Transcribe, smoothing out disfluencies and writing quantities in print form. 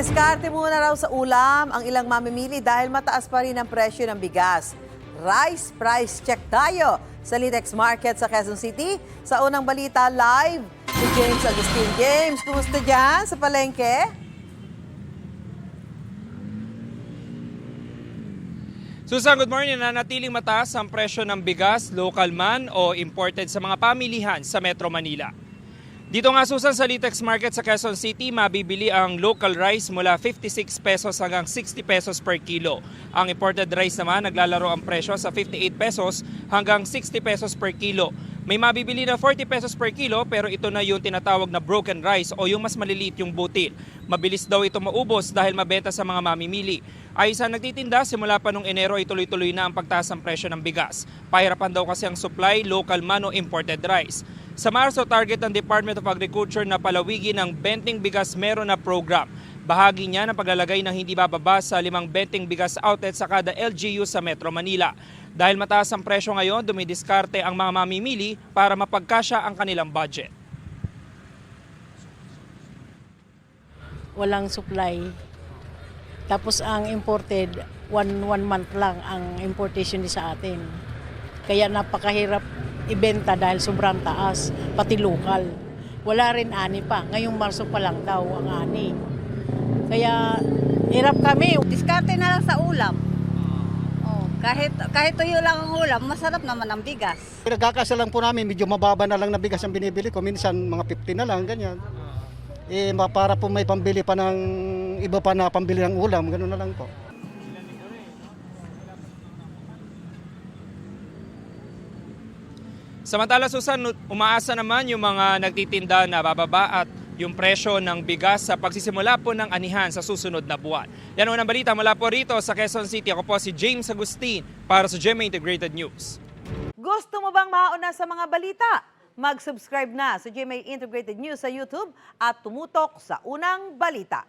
Dumidiskarte muna raw sa ulam ang ilang mamimili dahil mataas pa rin ang presyo ng bigas. Rice price check tayo sa Litex Market sa Quezon City. Sa unang balita live, si James Agustin. James, kumusta dyan sa palengke? Susan, good morning. Nanatiling mataas ang presyo ng bigas, local man o imported sa mga pamilihan sa Metro Manila. Dito nga, Susan, sa Litex Market sa Quezon City, mabibili ang local rice mula 56 pesos hanggang 60 pesos per kilo. Ang imported rice naman, naglalaro ang presyo sa 58 pesos hanggang 60 pesos per kilo. May mabibili na 40 pesos per kilo pero ito na yung tinatawag na broken rice o yung mas maliliit yung butil. Mabilis daw ito maubos dahil mabenta sa mga mamimili. Ay sa nagtitinda, simula pa noong Enero ay tuloy-tuloy na ang pagtaas ng presyo ng bigas. Pahirapan daw kasi ang supply, local man o imported rice. Sa Marso, target ng Department of Agriculture na palawigin ang benting bigas meron na program. Bahagi niya ng paglalagay ng hindi bababa sa 5 benting bigas outlet sa kada LGU sa Metro Manila. Dahil mataas ang presyo ngayon, dumidiskarte ang mga mamimili para mapagkasya ang kanilang budget. Walang supply. Tapos ang imported, one month lang ang importation sa atin. Kaya napakahirap ibenta dahil sobrang taas, pati lokal. Wala rin ani pa. Ngayong Marso pa lang daw ang ani. Kaya hirap kami. Diskarte na lang sa ulam. Oh, kahit tuyo lang ang ulam, masarap naman ang bigas. Nagkakasya lang po namin, medyo mababa na lang na bigas ang binibili ko. Minsan mga 50 na lang, ganyan. Para po may pambili pa ng iba pa na pambili ng ulam, gano'n na lang po. Samantala, Susan, umaasa naman yung mga nagtitinda na bababa at yung presyo ng bigas sa pagsisimula po ng anihan sa susunod na buwan. Yan ang unang balita mula po rito sa Quezon City. Ako po si James Agustin para sa GMA Integrated News. Gusto mo bang mauna sa mga balita? Mag-subscribe na sa GMA Integrated News sa YouTube at tumutok sa unang balita.